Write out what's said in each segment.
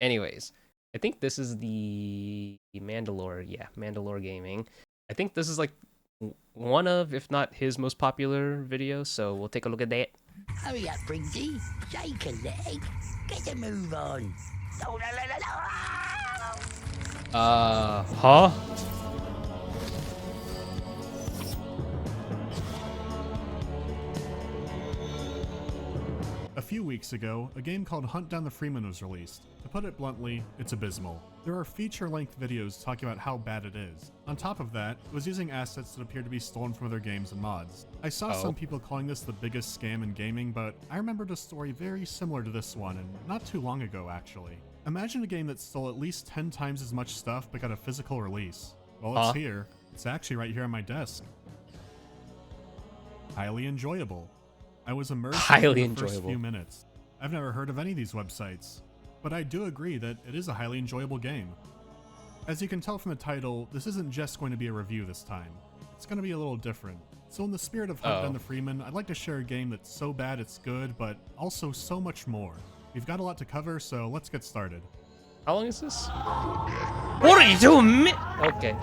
Anyways, I think this is the MandaloreGaming. I think this is like one of, if not his most popular videos, so we'll take a look at that. Hurry up, Briggsy. Shake a leg. Get a move on. Oh, no, no, no, no. Huh? A few weeks ago, a game called Hunt Down the Freeman was released. To put it bluntly, it's abysmal. There are feature-length videos talking about how bad it is. On top of that, it was using assets that appear to be stolen from other games and mods. I saw some people calling this the biggest scam in gaming, but I remembered a story very similar to this one, and not too long ago actually. Imagine a game that stole at least 10 times as much stuff but got a physical release. Well, it's here. It's actually right here on my desk. Highly enjoyable. I was immersed in the first few minutes. I've never heard of any of these websites, but I do agree that it is a highly enjoyable game. As you can tell from the title, this isn't just going to be a review this time. It's going to be a little different. So in the spirit of Hunt Down the Freeman, I'd like to share a game that's so bad it's good, but also so much more. We've got a lot to cover, so let's get started. How long is this? What are you doing? Okay.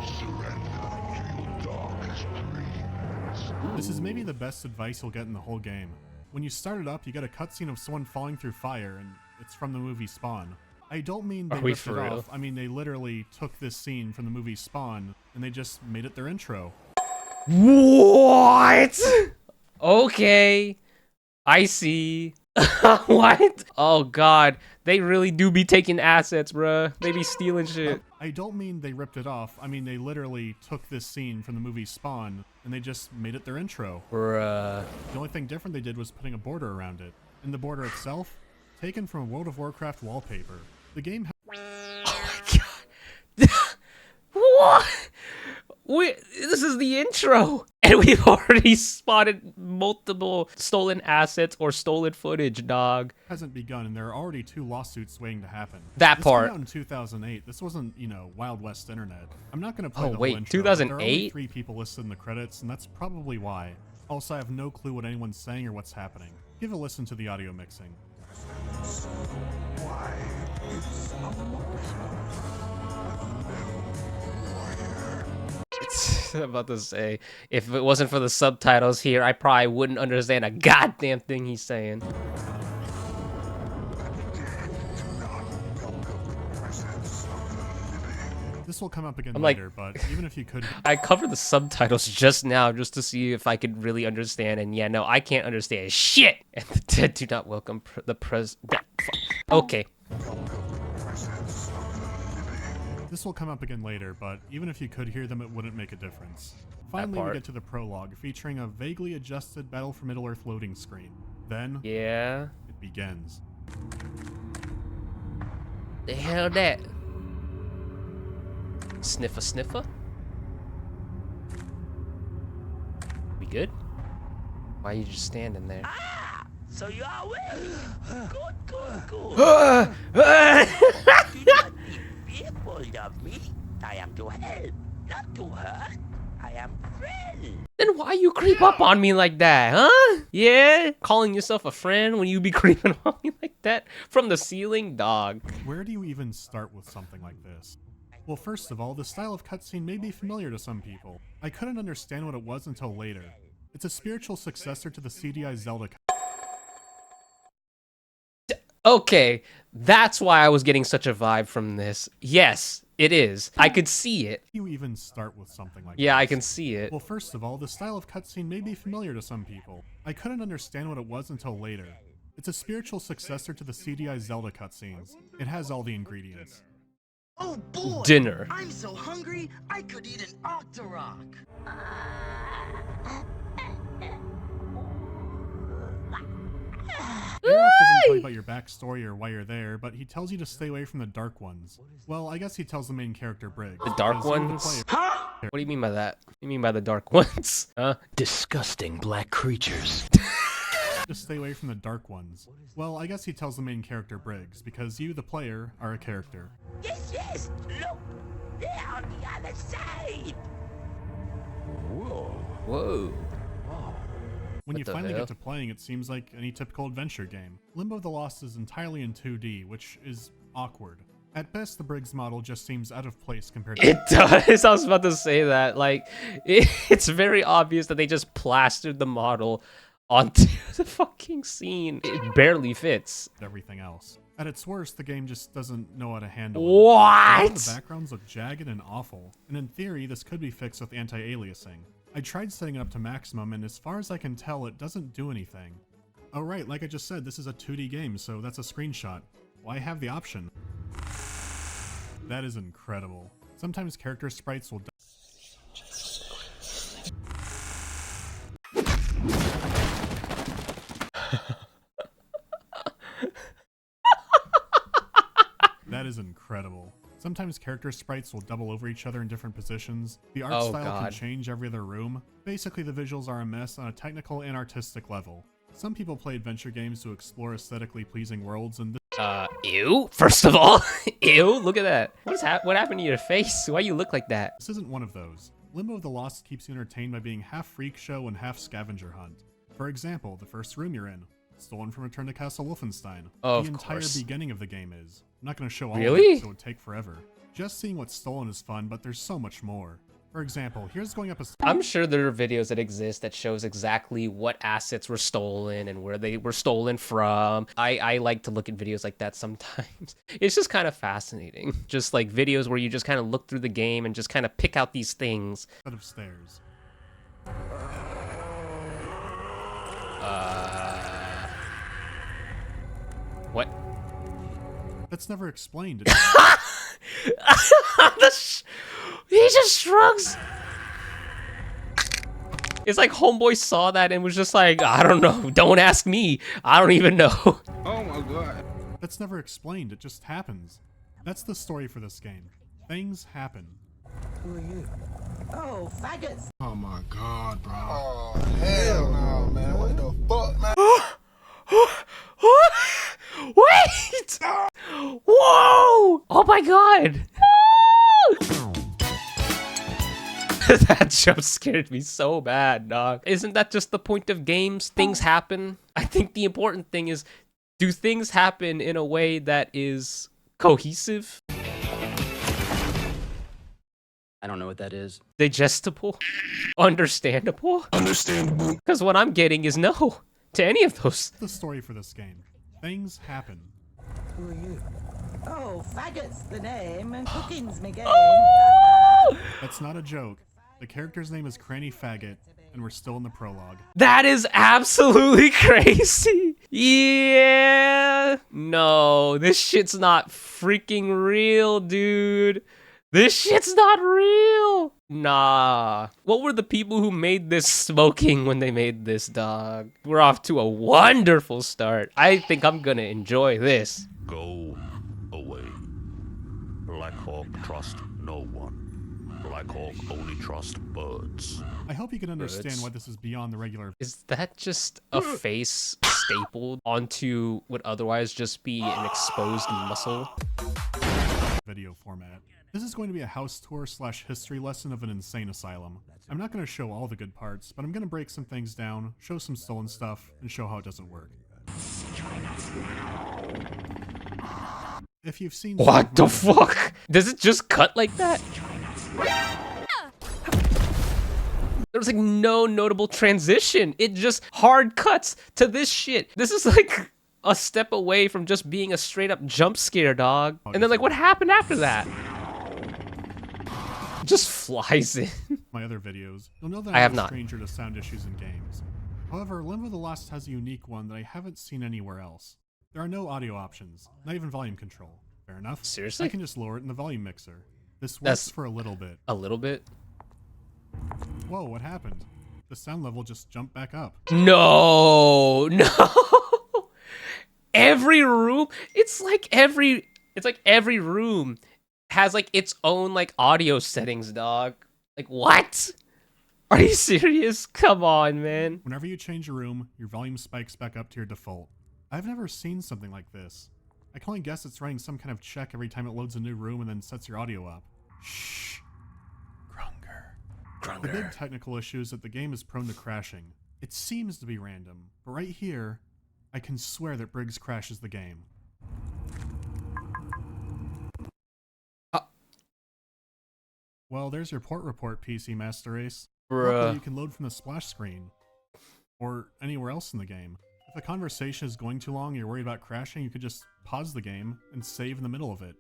This is maybe the best advice you'll get in the whole game. When you start it up, you get a cutscene of someone falling through fire, and it's from the movie Spawn. I don't mean they ripped it off, I mean they literally took this scene from the movie Spawn, and they just made it their intro. What? Okay. I see. What? Oh god, they really do be taking assets, bruh. They be stealing shit. I don't mean they ripped it off, I mean they literally took this scene from the movie Spawn, and they just made it their intro. Bruh. The only thing different they did was putting a border around it. And the border itself, taken from a World of Warcraft wallpaper. The game Oh my god. What? This is the intro, and we've already spotted multiple stolen assets or stolen footage, dog. Hasn't begun, and there are already 2 lawsuits waiting to happen. That this part. Came out in 2008. This wasn't, you know, Wild West internet. I'm not going to play the wait, whole intro. 2008? There are only 3 people listed in the credits, and that's probably why. Also, I have no clue what anyone's saying or what's happening. Give a listen to the audio mixing. I'm about to say, if it wasn't for the subtitles here, I probably wouldn't understand a goddamn thing he's saying. This will come up again later, but even if you could... I covered the subtitles just now just to see if I could really understand, and yeah, no, I can't understand shit! And the dead do not welcome the Okay. This will come up again later, but even if you could hear them, it wouldn't make a difference. Finally, we get to the prologue, featuring a vaguely adjusted Battle for Middle-earth loading screen. Then, yeah, it begins. The hell that? Sniffer sniffer? We good? Why are you just standing there? Ah! So you are with Good, good, good. Do not be fearful of me. I am to help, not to hurt. I am friend. Then why you creep up on me like that, huh? Yeah? Calling yourself a friend when you be creeping on me like that? From the ceiling? Dog. Where do you even start with something like this? Well, first of all, the style of cutscene may be familiar to some people. I couldn't understand what it was until later. It's a spiritual successor to the CDI Zelda. Okay, that's why I was getting such a vibe from this. Yes, it is. I could see it. You even start with something like Yeah, this? I can see it. Well, first of all, the style of cutscene may be familiar to some people. I couldn't understand what it was until later. It's a spiritual successor to the CDI Zelda cutscenes. It has all the ingredients. Oh boy! Dinner. I'm so hungry, I could eat an Octorok! Arok doesn't tell you about your backstory or why you're there, but he tells you to stay away from the Dark Ones. Well, I guess he tells the main character Briggs. The Dark Ones? What do you mean by that? What do you mean by the Dark Ones? Huh? Disgusting black creatures. To stay away from the Dark Ones. Well, I guess he tells the main character Briggs, because you, the player, are a character. Yes, yes, look! They're on the other side! Whoa. When you the finally hell? get to playing, it seems like any typical adventure game. Limbo the Lost is entirely in 2D, which is awkward. At best, the Briggs model just seems out of place compared to... It does. I was about to say that. Like, it's very obvious that they just plastered the model onto the fucking scene. It barely fits. everything else. At its worst, the game just doesn't know how to handle it. What? The backgrounds look jagged and awful, and in theory, this could be fixed with anti-aliasing. I tried setting it up to maximum, and as far as I can tell, it doesn't do anything. Oh right, like I just said, this is a 2D game, so that's a screenshot. Well, I have the option. That is incredible. Sometimes character sprites will That is incredible. Sometimes character sprites will double over each other in different positions. The art style can change every other room. Basically, the visuals are a mess on a technical and artistic level. Some people play adventure games to explore aesthetically pleasing worlds, and Ew. First of all, ew. Look at that. What happened to your face? Why you look like that? this isn't one of those. Limbo of the Lost keeps you entertained by being half freak show and half scavenger hunt. For example, the first room you're in, stolen from Return to Castle Wolfenstein. Of the entire course. beginning of the game is. I'm not going to show all of Really? it, so it would take forever. Just seeing what's stolen is fun, but there's so much more. For example, here's going up a... I'm sure there are videos that exist that shows exactly what assets were stolen and where they were stolen from. I like to look at videos like that sometimes. It's just kind of fascinating. Just like videos where you just kind of look through the game and just kind of pick out these things. set of stairs. What? That's never explained. He just shrugs. It's like homeboy saw that and was just like, I don't know. Don't ask me. I don't even know. Oh my god. That's never explained, it just happens. That's the story for this game. Things happen. Who are you? Oh, faggots! Oh my god, bro. Oh, hell no, man. What the fuck, man? Wait! Whoa! Oh my god! That jump scared me so bad, dog. Isn't that just the point of games? Things happen. I think the important thing is, do things happen in a way that is cohesive? I don't know what that is. Digestible? Understandable? Understandable. Because what I'm getting is no to any of those. The story for this game. Things happen. Who are you? Oh, faggots, the name. Cooking's me game. That's not a joke. The character's name is Cranny Faggot, and we're still in the prologue. That is absolutely crazy. Yeah. No, this shit's not freaking real, dude. This shit's not real. Nah. What were the people who made this smoking when they made this, dog? We're off to a wonderful start. I think I'm gonna enjoy this. Go away. Black Hawk trust no one. Black Hawk only trust birds. I hope you can understand Birds. why this is beyond the regular Is that just a face stapled onto what otherwise just be an exposed muscle? video format. This is going to be a house tour / history lesson of an insane asylum. I'm not going to show all the good parts, but I'm going to break some things down, show some stolen stuff, and show how it doesn't work. If you've seen... What the fuck? Does it just cut like that? There's like no notable transition. It just hard cuts to this shit. This is like a step away from just being a straight up jump scare, dog. And then like what happened after that? Just flies in. my other videos, you'll know that I have I'm a not. stranger to sound issues in games. However, Limbo the Lost has a unique one that I haven't seen anywhere else. There are no audio options, not even volume control. Fair enough. Seriously? I can just lower it in the volume mixer. This works That's- for a little bit. A little bit. Whoa, what happened? The sound level just jumped back up. No, no. Every room, it's like every room has like its own like audio settings, dog. Like what? Are you serious? Come on, man. Whenever you change a room, your volume spikes back up to your default. I've never seen something like this. I can only guess it's running some kind of check every time it loads a new room and then sets your audio up. Shh. Grunger. The big technical issue is that the game is prone to crashing. It seems to be random, but right here, I can swear that Briggs crashes the game. Well, there's your port report, PC Master Race. Bruh. Luckily, you can load from the splash screen. Or anywhere else in the game. If a conversation is going too long and you're worried about crashing, you could just pause the game and save in the middle of it.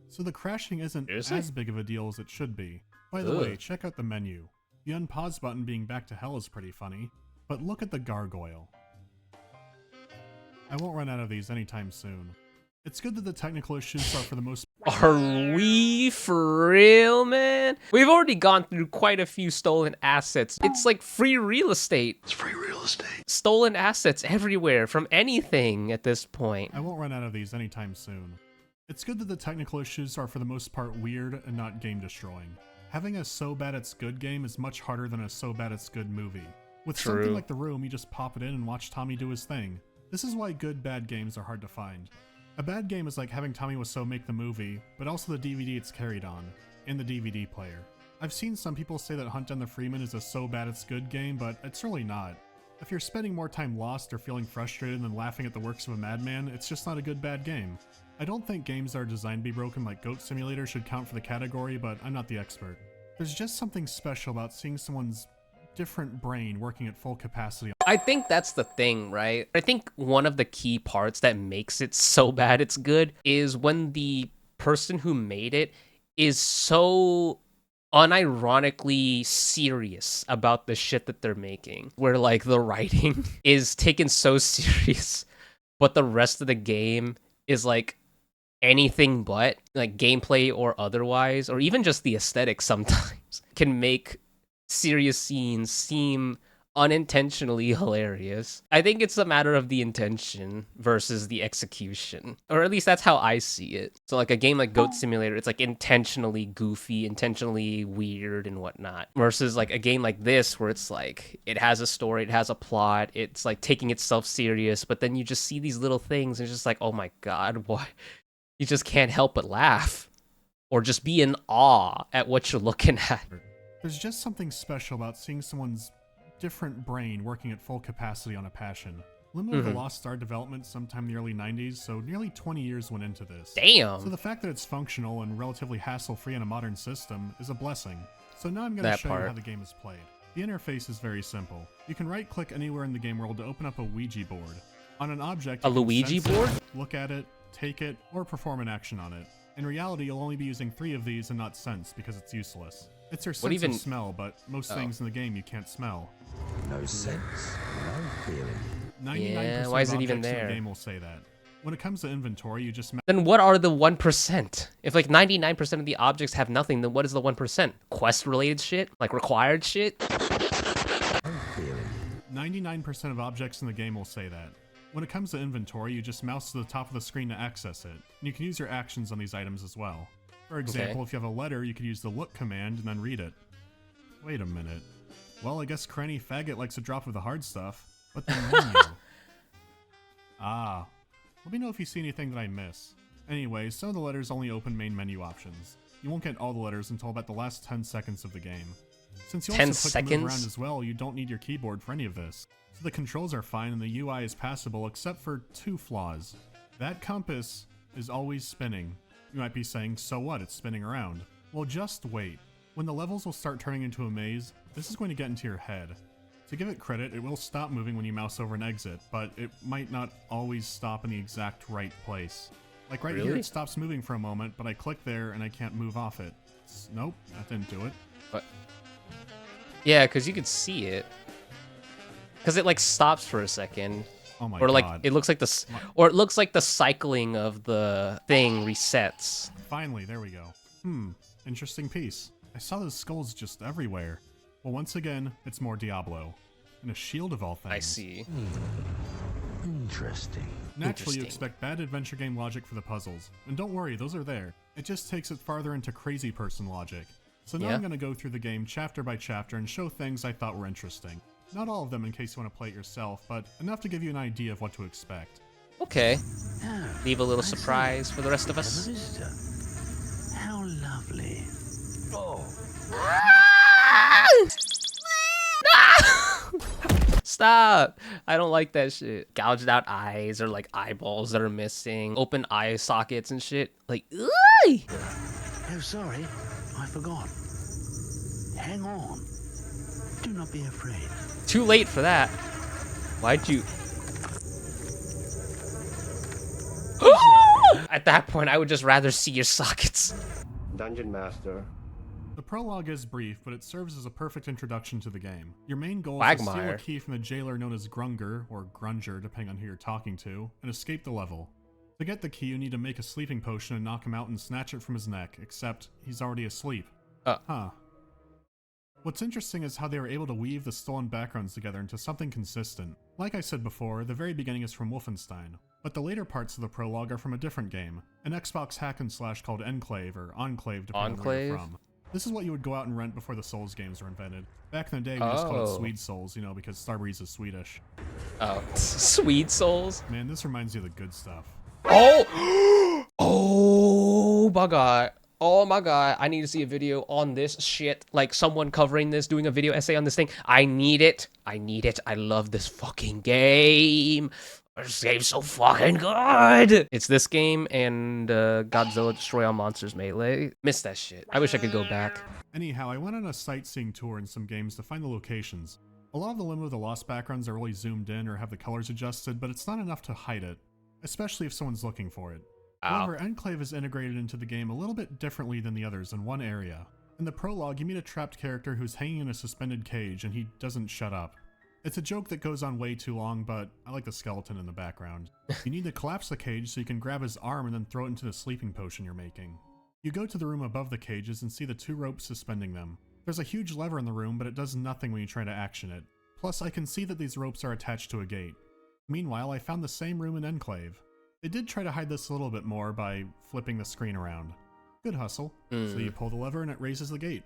So the crashing isn't as big of a deal as it should be. By the way, check out the menu. The unpause button being back to hell is pretty funny, but look at the gargoyle. I won't run out of these anytime soon. It's good that the technical issues are for the most Are we for real, man? We've already gone through quite a few stolen assets. It's like free real estate. It's free real estate. Stolen assets everywhere from anything at this point. I won't run out of these anytime soon. It's good that the technical issues are for the most part weird and not game destroying. Having a so bad it's good game is much harder than a so bad it's good movie. With something like The Room, you just pop it in and watch Tommy do his thing. This is why good bad games are hard to find. A bad game is like having Tommy Wiseau make the movie, but also the DVD it's carried on, and the DVD player. I've seen some people say that Hunt Down the Freeman is a so bad it's good game, but it's really not. If you're spending more time lost or feeling frustrated than laughing at the works of a madman, it's just not a good bad game. I don't think games that are designed to be broken like Goat Simulator should count for the category, but I'm not the expert. There's just something special about seeing someone's different brain working at full capacity. I think that's the thing, right? I think one of the key parts that makes it so bad it's good is when the person who made it is so unironically serious about the shit that they're making. Where like the writing is taken so serious, but the rest of the game is like anything but, like gameplay or otherwise, or even just the aesthetics sometimes can make serious scenes seem unintentionally hilarious. I think it's a matter of the intention versus the execution, or at least that's how I see it. So like a game like Goat Simulator, it's like intentionally goofy, intentionally weird and whatnot, versus like a game like this where it's like it has a story, it has a plot, it's like taking itself serious, but then you just see these little things and it's just like, oh my god, why? You just can't help but laugh or just be in awe at what you're looking at. There's just something special about seeing someone's different brain working at full capacity on a passion. Limbo the Lost Star development sometime in the early 90s, so nearly 20 years went into this. Damn! So the fact that it's functional and relatively hassle-free on a modern system is a blessing. So now I'm going to show you how the game is played. The interface is very simple. You can right-click anywhere in the game world to open up a Ouija board. On an object, A you can Luigi sense board? it, look at it, take it, or perform an action on it. In reality, you'll only be using 3 of these and not sense because it's useless. It's your sense of smell, but most things in the game you can't smell. No sense, no feeling. 99% why is of it even objects in there? the game will say that. When it comes to inventory, you just Then what are the 1%? If like 99% of the objects have nothing, then what is the 1%? Quest-related shit? Like required shit? 99% of objects in the game will say that. When it comes to inventory, you just mouse to the top of the screen to access it. And you can use your actions on these items as well. For example, if you have a letter, you could use the look command and then read it. Wait a minute. Well, I guess Cranny Faggot likes a drop of the hard stuff, but the menu. Let me know if you see anything that I miss. Anyway, some of the letters only open main menu options. You won't get all the letters until about the last 10 seconds of the game. Since you also click to move around as well, you don't need your keyboard for any of this. So the controls are fine and the UI is passable except for 2 flaws. That compass is always spinning. You might be saying, so what, it's spinning around. Well, just wait. When the levels will start turning into a maze, this is going to get into your head. To give it credit, it will stop moving when you mouse over an exit, but it might not always stop in the exact right place. Like right here, it stops moving for a moment, but I click there and I can't move off it. Nope, that didn't do it. What? Yeah, because you could see it. Because it like stops for a second. Oh my or like god. it looks like the or it looks like the cycling of the thing resets. Finally, there we go. Interesting piece. I saw those skulls just everywhere. Well, once again, it's more Diablo. And a shield of all things. I see. Interesting. Naturally, you expect bad adventure game logic for the puzzles. And don't worry, those are there. It just takes it farther into crazy person logic. So now I'm going to go through the game chapter by chapter and show things I thought were interesting. Not all of them in case you want to play it yourself, but enough to give you an idea of what to expect. Okay. Leave a little surprise for the rest of us. How lovely. Oh. Stop! I don't like that shit. Gouged out eyes or like eyeballs that are missing. Open eye sockets and shit. Like, Oh, sorry. I forgot. Hang on. Do not be afraid. Too late for that. Why'd you... At that point, I would just rather see your sockets. Dungeon Master. The prologue is brief, but it serves as a perfect introduction to the game. Your main goal is to steal a Quagmire. key from the jailer known as Grunger, or Grunger depending on who you're talking to, and escape the level. To get the key, you need to make a sleeping potion and knock him out and snatch it from his neck, except he's already asleep. Huh. What's interesting is how they were able to weave the stolen backgrounds together into something consistent. Like I said before, the very beginning is from Wolfenstein, but the later parts of the prologue are from a different game, an Xbox hack and slash called Enclave, or Enclave depending on where you're from. This is what you would go out and rent before the Souls games were invented. Back in the day, we just called it Swede Souls, you know, because Starbreeze is Swedish. Oh, Swede Souls? Man, this reminds you of the good stuff. Oh! Oh my god. Oh my god, I need to see a video on this shit. Like someone covering this, doing a video essay on this thing. I need it. I need it. I love this fucking game. This game's so fucking good. It's this game and Godzilla Destroy All Monsters Melee. Missed that shit. I wish I could go back. Anyhow, I went on a sightseeing tour in some games to find the locations. A lot of the Limbo of the Lost backgrounds are really zoomed in or have the colors adjusted, but it's not enough to hide it, especially if someone's looking for it. However, Enclave is integrated into the game a little bit differently than the others in one area. In the prologue, you meet a trapped character who's hanging in a suspended cage and he doesn't shut up. It's a joke that goes on way too long, but I like the skeleton in the background. You need to collapse the cage so you can grab his arm and then throw it into the sleeping potion you're making. You go to the room above the cages and see the two ropes suspending them. There's a huge lever in the room, but it does nothing when you try to action it. Plus, I can see that these ropes are attached to a gate. Meanwhile, I found the same room in Enclave. They did try to hide this a little bit more by flipping the screen around. Good hustle. So you pull the lever and it raises the gate.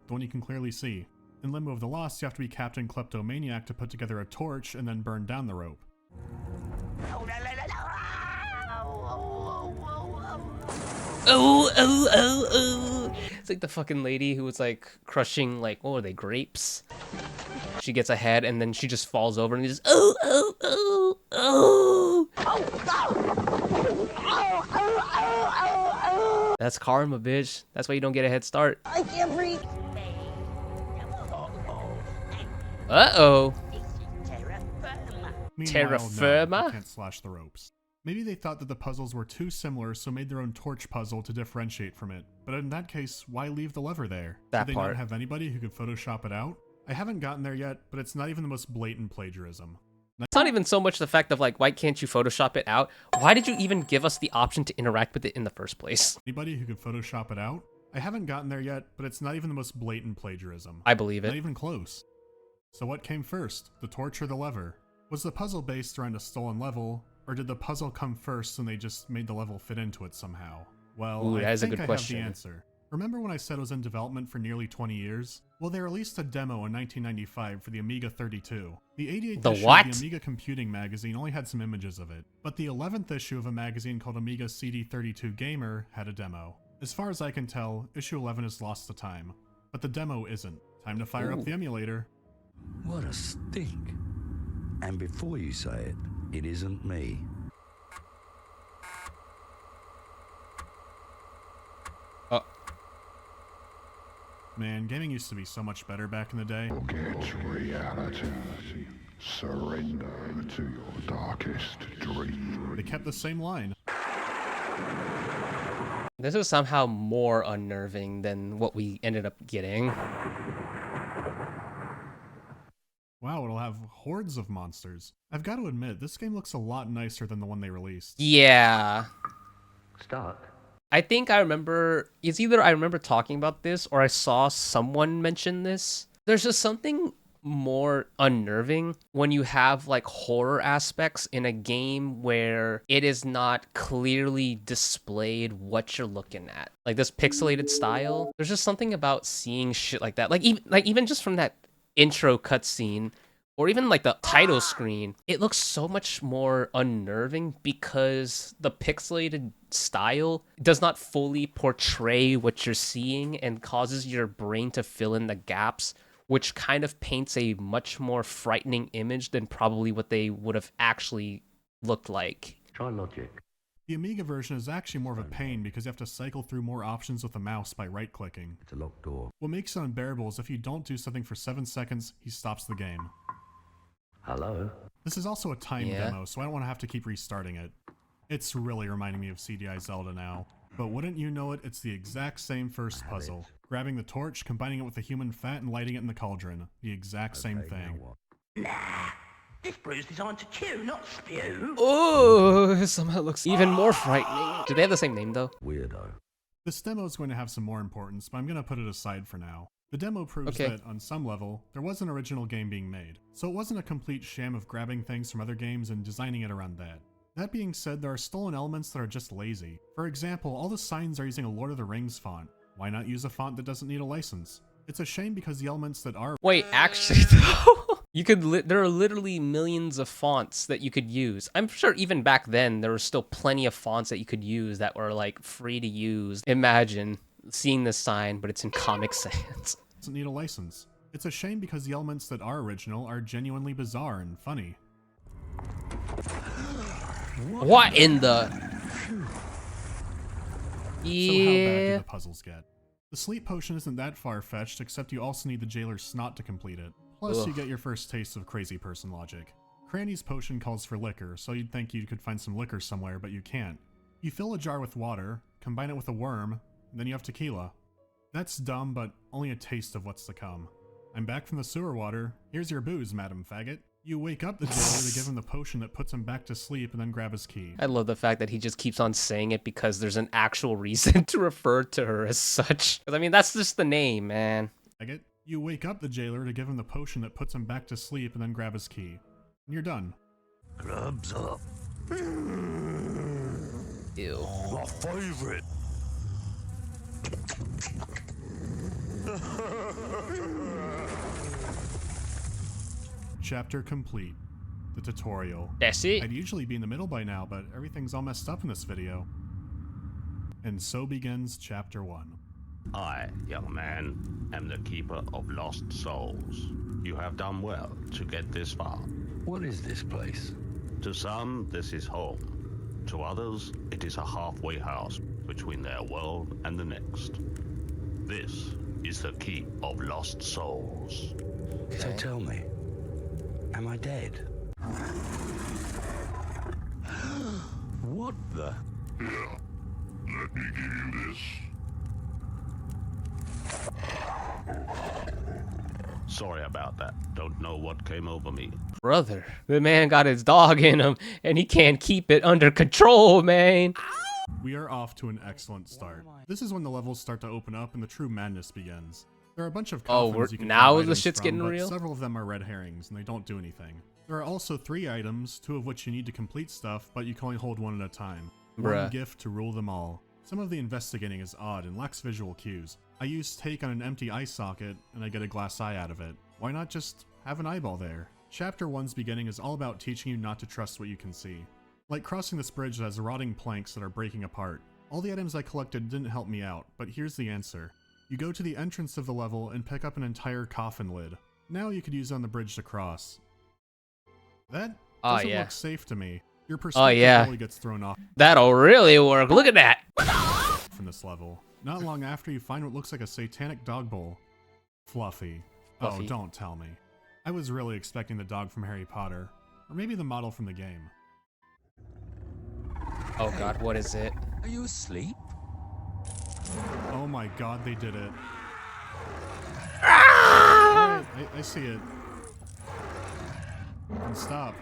The one you can clearly see. In Limbo of the Lost, you have to be Captain Kleptomaniac to put together a torch and then burn down the rope. Oh. It's like the fucking lady who was like crushing, like, what were they, grapes? She gets ahead and then she just falls over and just, That's karma, bitch. That's why you don't get a head start. I can't breathe. Uh-oh. Meanwhile, Terra no, firma? you can't slash the ropes. Maybe they thought that the puzzles were too similar, so made their own torch puzzle to differentiate from it. But in that case, why leave the lever there? That Did they part. not have anybody who could Photoshop it out? I haven't gotten there yet, but it's not even the most blatant plagiarism. It's not even so much the fact of like, why can't you Photoshop it out? Why did you even give us the option to interact with it in the first place? Anybody who could Photoshop it out? I haven't gotten there yet, but it's not even the most blatant plagiarism. I believe Not it. even close. So what came first, the torch or the lever? Was the puzzle based around a stolen level, or did the puzzle come first and they just made the level fit into it somehow? Well, Ooh, I that is a think good I question. have the answer. Remember when I said it was in development for nearly 20 years? Well, they released a demo in 1995 for the Amiga 32. The 88th The issue what? of the Amiga Computing magazine only had some images of it, but the 11th issue of a magazine called Amiga CD32 Gamer had a demo. As far as I can tell, issue 11 is lost to time, but the demo isn't. Time to fire up the emulator. What a stink. And before you say it, it isn't me. Man, gaming used to be so much better back in the day. Forget reality. Surrender to your darkest dream. They kept the same line. This is somehow more unnerving than what we ended up getting. Wow, it'll have hordes of monsters. I've got to admit, this game looks a lot nicer than the one they released. Yeah. Stuck. I think I remember, it's either I remember talking about this or I saw someone mention this. There's just something more unnerving when you have like horror aspects in a game where it is not clearly displayed what you're looking at. Like this pixelated style. There's just something about seeing shit like that. Like even just from that intro cutscene, or even like the title screen, it looks so much more unnerving because the pixelated style does not fully portray what you're seeing and causes your brain to fill in the gaps, which kind of paints a much more frightening image than probably what they would have actually looked like. Try logic. The Amiga version is actually more of a pain because you have to cycle through more options with the mouse by right-clicking. It's a locked door. What makes it unbearable is if you don't do something for 7 seconds, he stops the game. Hello? This is also a timed demo, so I don't want to have to keep restarting it. It's really reminding me of CDI Zelda now. But wouldn't you know it, it's the exact same first puzzle. Grabbing the torch, combining it with the human fat, and lighting it in the cauldron. The exact same thing. Nah. This brew's designed to chew, not spew. Oh, somehow it looks even more frightening. Do they have the same name though? Weirdo. This demo is going to have some more importance, but I'm going to put it aside for now. The demo proves that, on some level, there was an original game being made, so it wasn't a complete sham of grabbing things from other games and designing it around that. That being said, there are stolen elements that are just lazy. For example, all the signs are using a Lord of the Rings font. Why not use a font that doesn't need a license? It's a shame because the elements that are— Wait, actually though, you could there are literally millions of fonts that you could use. I'm sure even back then there were still plenty of fonts that you could use that were like free to use. Imagine seeing this sign, but it's in Comic Sans. Doesn't need a license. It's a shame because the elements that are original are genuinely bizarre and funny. What in the? So how bad do the puzzles get? The sleep potion isn't that far-fetched, except you also need the jailer's snot to complete it. Plus, you get your first taste of crazy person logic. Cranny's potion calls for liquor, so you'd think you could find some liquor somewhere, but you can't. You fill a jar with water, combine it with a worm, and then you have tequila. That's dumb, but only a taste of what's to come. I'm back from the sewer water. Here's your booze, Madam Faggot. You wake up the jailer to give him the potion that puts him back to sleep and then grab his key. I love the fact that he just keeps on saying it because there's an actual reason to refer to her as such. I mean, that's just the name, man. Faggot. You wake up the jailer to give him the potion that puts him back to sleep and then grab his key. And you're done. Clubs up. Ew. My favorite. Chapter complete. The tutorial. That's it. I'd usually be in the middle by now, but everything's all messed up in this video. And so begins Chapter 1. I, young man, am the keeper of lost souls. You have done well to get this far. What is this place? To some, this is home. To others, it is a halfway house between their world and the next. This is the keep of lost souls. So tell me, am I dead? What the? Yeah. Let me give you this. Sorry about that. Don't know what came over me. Brother, the man got his dog in him, and he can't keep it under control, man. We are off to an excellent start. This is when the levels start to open up and the true madness begins. There are a bunch of coffins you can now grab the items shit's from, getting but real? several of them are red herrings, and they don't do anything. There are also 3 items, 2 of which you need to complete stuff, but you can only hold one at a time. Bruh. One gift to rule them all. Some of the investigating is odd and lacks visual cues. I use take on an empty eye socket, and I get a glass eye out of it. Why not just have an eyeball there? Chapter 1's beginning is all about teaching you not to trust what you can see. Like crossing this bridge that has rotting planks that are breaking apart. All the items I collected didn't help me out, but here's the answer. You go to the entrance of the level and pick up an entire coffin lid. Now you could use it on the bridge to cross. That doesn't look safe to me. Your perspective really gets thrown off That'll really work. Look at that. from this level. Not long after, you find what looks like a satanic dog bowl. Fluffy. Oh, don't tell me. I was really expecting the dog from Harry Potter. Or maybe the model from the game. Oh god, what is it? Are you asleep? Oh my god, they did it. Alright, I see it. And stop.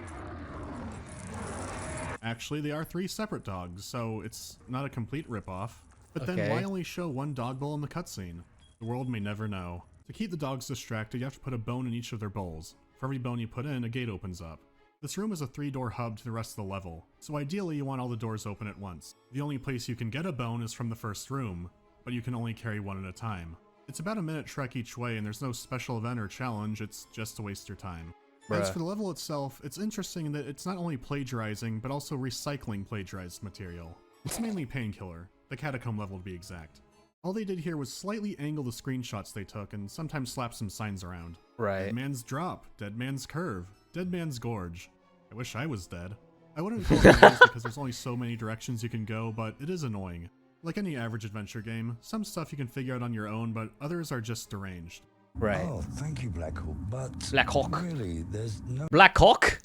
Actually, they are 3 separate dogs, so it's not a complete ripoff. But then why only show one dog bowl in the cutscene? The world may never know. To keep the dogs distracted, you have to put a bone in each of their bowls. For every bone you put in, a gate opens up. This room is a 3-door hub to the rest of the level, so ideally you want all the doors open at once. The only place you can get a bone is from the first room, but you can only carry one at a time. It's about a minute trek each way, and there's no special event or challenge, it's just to waste your time. As for the level itself, it's interesting that it's not only plagiarizing, but also recycling plagiarized material. It's mainly Painkiller, the catacomb level to be exact. All they did here was slightly angle the screenshots they took and sometimes slap some signs around. Dead Man's Drop, Dead Man's Curve, Dead Man's Gorge. I wish I was dead. I wouldn't call it maze because there's only so many directions you can go, but it is annoying. Like any average adventure game, some stuff you can figure out on your own, but others are just deranged. Right. Oh, thank you, Black Hawk, but Black Hawk. really, there's no... Black Hawk?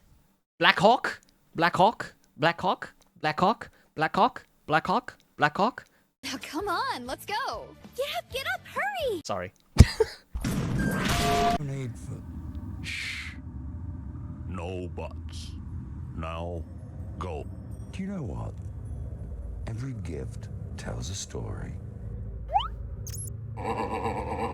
Black Hawk? Black Hawk? Black Hawk? Black Hawk? Black Hawk? Black Hawk? Black Hawk? Now come on, let's go. Get up, hurry. Sorry. No need for... Shh. No buts. Now, go. Do you know what? Every gift tells a story. I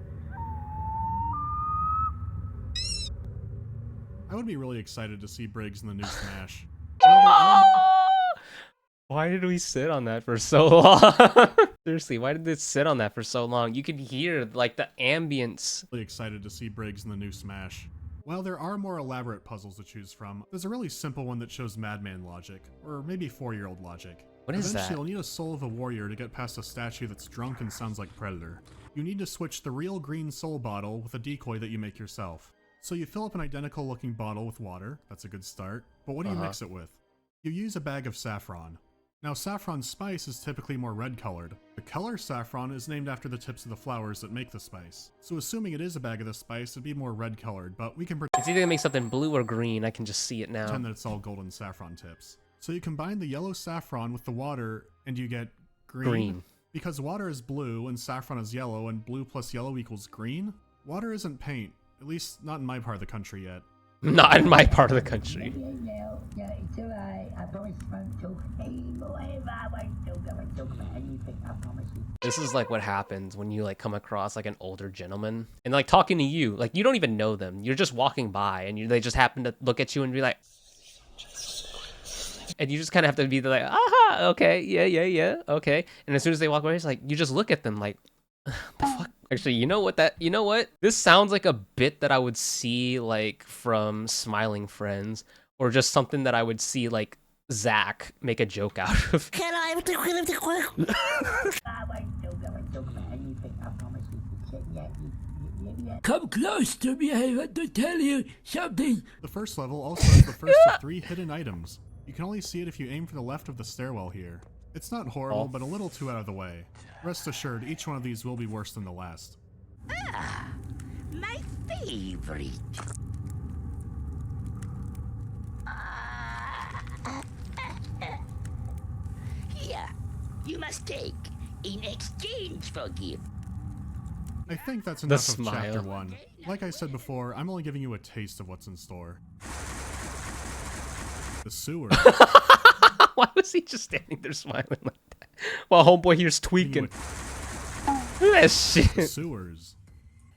would be really excited to see Briggs in the new Smash. Why did we sit on that for so long? Seriously, why did this sit on that for so long? You could hear, like, the ambience. Really excited to see Briggs in the new Smash. While there are more elaborate puzzles to choose from, there's a really simple one that shows madman logic, or maybe 4-year-old logic. What is Eventually, that? you'll need a soul of a warrior to get past a statue that's drunk and sounds like Predator. You need to switch the real green soul bottle with a decoy that you make yourself. So you fill up an identical looking bottle with water, that's a good start, but what do you mix it with? You use a bag of saffron. Now saffron spice is typically more red colored. The color saffron is named after the tips of the flowers that make the spice. So assuming it is a bag of the spice, it'd be more red colored, but we can It's either gonna make something blue or green. I can just see it now. pretend that it's all golden saffron tips. So you combine the yellow saffron with the water and you get green. Because water is blue and saffron is yellow and blue plus yellow equals green, water isn't paint, at least not in my part of the country yet. Not in my part of the country. Yeah, it's alright. I promise I won't talk anymore. I won't talk about anything, I promise you. This is like what happens when you like come across like an older gentleman and like talking to you, like you don't even know them. You're just walking by and they just happen to look at you and be like, and you just kind of have to be like, aha, okay, yeah, okay. And as soon as they walk away, it's like you just look at them like, the fuck. Actually, you know what? This sounds like a bit that I would see like from Smiling Friends, or just something that I would see like Zach make a joke out of. Can I have I won't talk about anything, I promise you. Yeah. Come close to me, I want to tell you something. The first level also has the first of 3 hidden items. You can only see it if you aim for the left of the stairwell here. It's not horrible, but a little too out of the way. Rest assured, each one of these will be worse than the last. Ah, my favorite. Here, you must take in exchange for gift. I think that's enough of smile. Chapter 1. Like I said before, I'm only giving you a taste of what's in store. The sewer. Why was he just standing there smiling like that? While homeboy here's tweaking. That shit. The sewers.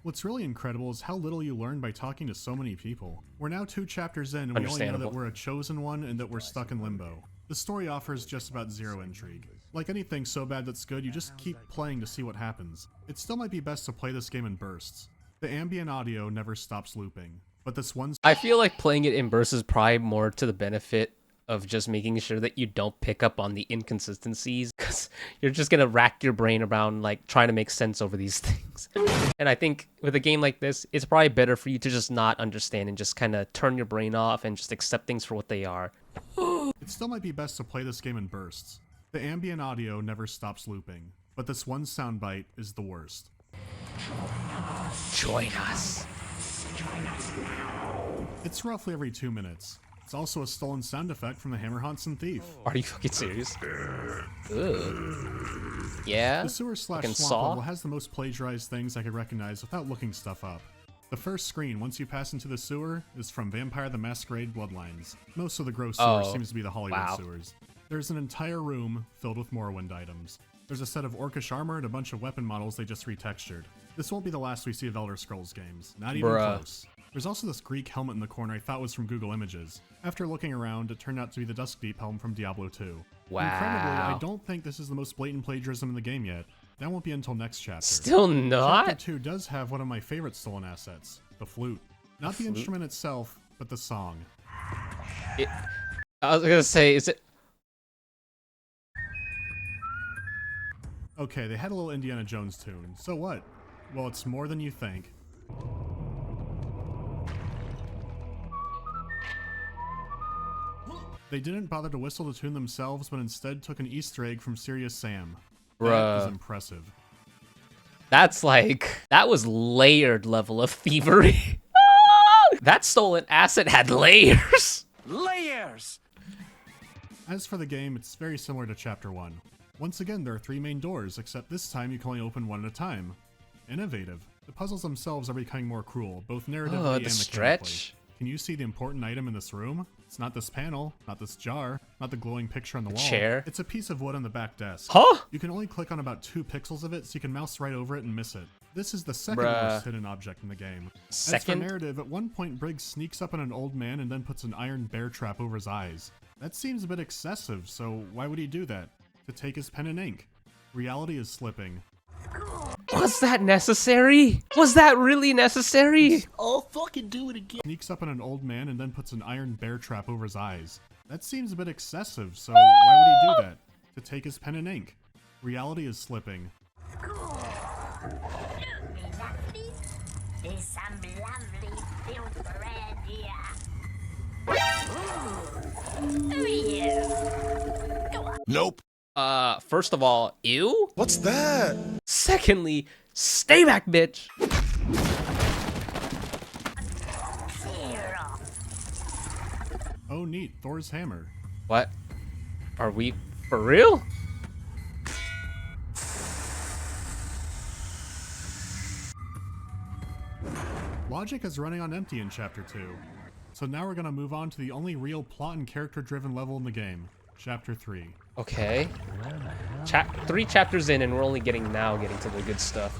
What's really incredible is how little you learn by talking to so many people. We're now 2 chapters in and we only know that we're a chosen one and that we're stuck in limbo. The story offers just about 0 intrigue. Like anything so bad that's good, you just keep playing to see what happens. It still might be best to play this game in bursts. The ambient audio never stops looping, but this one... I feel like playing it in bursts is probably more to the benefit of just making sure that you don't pick up on the inconsistencies, because you're just gonna rack your brain around like trying to make sense over these things. And I think with a game like this, it's probably better for you to just not understand and just kind of turn your brain off and just accept things for what they are. It still might be best to play this game in bursts. The ambient audio never stops looping, but this one soundbite is the worst. Join us. It's roughly every 2 minutes. It's also a stolen sound effect from the Hammer Hansen Thief. Are you fucking serious? Ugh. Yeah? The sewer slash Fucking swamp Saw? level has the most plagiarized things I could recognize without looking stuff up. The first screen once you pass into the sewer is from Vampire the Masquerade Bloodlines. Most of the gross sewer seems to be the Hollywood sewers. There's an entire room filled with Morrowind items. There's a set of orcish armor and a bunch of weapon models they just retextured. This won't be the last we see of Elder Scrolls games, not even close. There's also this Greek helmet in the corner I thought was from Google Images. After looking around, it turned out to be the Dusk Deep helm from Diablo 2. Wow. Incredibly, I don't think this is the most blatant plagiarism in the game yet. That won't be until next chapter. Still not? Chapter 2 does have one of my favorite stolen assets, the flute. Not the instrument itself, but the song. I was gonna say, is it... Okay, they had a little Indiana Jones tune. So what? Well, it's more than you think. They didn't bother to whistle to tune themselves, but instead took an Easter egg from Serious Sam. Bruh. That is impressive. That's like, that was layered level of thievery. That stolen asset had layers. Layers! As for the game, it's very similar to Chapter 1. Once again, there are 3 main doors, except this time you can only open one at a time. Innovative. The puzzles themselves are becoming more cruel, both narratively and mechanically. Stretch. Can you see the important item in this room? It's not this panel, not this jar, not the glowing picture on the wall. Chair. It's a piece of wood on the back desk. Huh? You can only click on about 2 pixels of it, so you can mouse right over it and miss it. This is the second Bruh. most hidden object in the game. Second? As for narrative, at one point Briggs sneaks up on an old man and then puts an iron bear trap over his eyes. That seems a bit excessive, so why would he do that? To take his pen and ink. Reality is slipping. Was that necessary? Was that really necessary? I'll fucking do it again. Sneaks up on an old man and then puts an iron bear trap over his eyes. That seems a bit excessive, so why would he do that? To take his pen and ink. Reality is slipping. There's some lovely filled bread here. Who are you? Go on. Nope. First of all, ew? What's that? Secondly, stay back, bitch. Oh neat, Thor's hammer. What? Are we for real? Logic is running on empty in Chapter 2. So now we're gonna move on to the only real plot and character-driven level in the game, Chapter 3. Okay. 3 chapters in and we're only getting to the good stuff.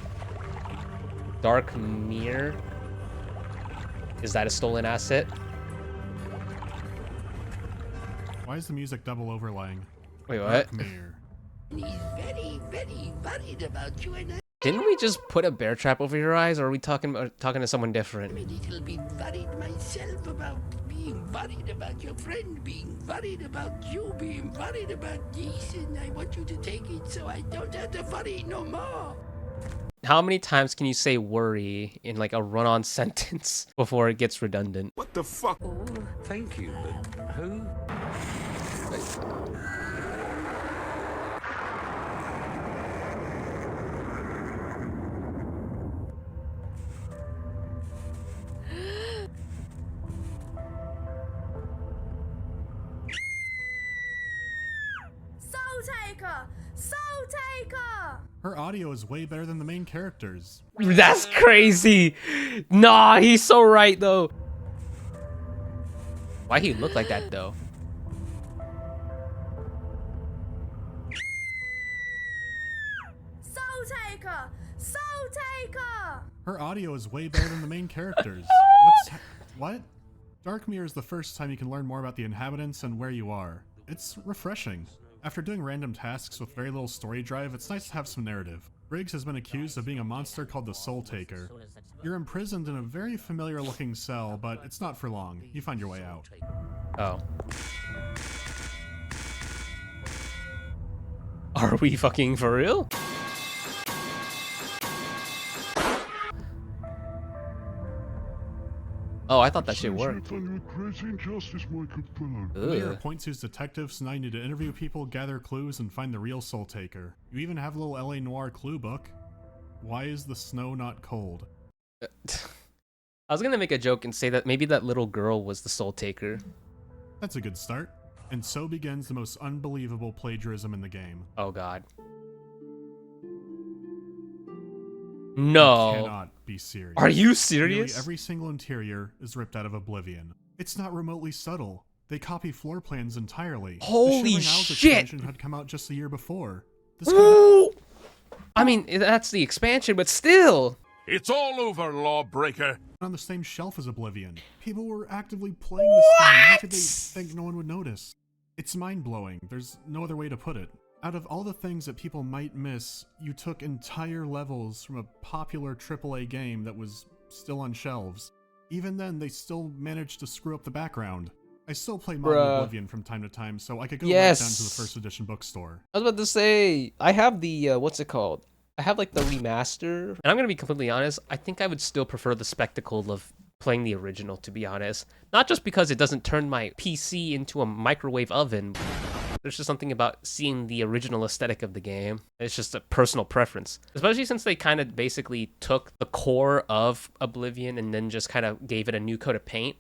Darkmere. Is that a stolen asset? Why is the music double overlaying? Wait, what? Darkmere. He's very, very worried about you and I. Didn't we just put a bear trap over your eyes, or are we talking to someone different? I'm a little bit worried myself about being worried about your friend, being worried about you, being worried about this, and I want you to take it so I don't have to worry no more. How many times can you say worry in like a run-on sentence before it gets redundant? What the fuck? Oh, thank you, but who? Soul Taker! Her audio is way better than the main characters. That's crazy. Nah, he's so right though. Why he look like that though? Soul Taker! Her audio is way better than the main characters. What? Darkmere is the first time you can learn more about the inhabitants and where you are. It's refreshing. After doing random tasks with very little story drive, it's nice to have some narrative. Briggs has been accused of being a monster called the Soul Taker. You're imprisoned in a very familiar looking cell, but it's not for long. You find your way out. Oh. Are we fucking for real? Oh, I thought that shit worked. Mayor appoints you as detective, so now you need to interview people, gather clues, and find the real Soul Taker. You even have a little LA Noire clue book. Why is the snow not cold? I was gonna make a joke and say that maybe that little girl was the Soul Taker. That's a good start. And so begins the most unbelievable plagiarism in the game. Oh god. No. You cannot be serious. Are you serious? Nearly every single interior is ripped out of Oblivion. It's not remotely subtle. They copy floor plans entirely. Holy the Shivering Isles shit! expansion had come out just the year before. I mean, that's the expansion, but still. It's all over, lawbreaker. On the same shelf as Oblivion. People were actively playing this game. How could they think no one would notice? It's mind-blowing. There's no other way to put it. Out of all the things that people might miss, you took entire levels from a popular AAA game that was still on shelves. Even then, they still managed to screw up the background. I still play Modern Oblivion from time to time, so I could go right down to the first edition bookstore. I was about to say, I have the, what's it called? I have like the remaster, and I'm gonna be completely honest, I think I would still prefer the spectacle of playing the original, to be honest. Not just because it doesn't turn my PC into a microwave oven. There's just something about seeing the original aesthetic of the game. It's just a personal preference. Especially since they kind of basically took the core of Oblivion and then just kind of gave it a new coat of paint.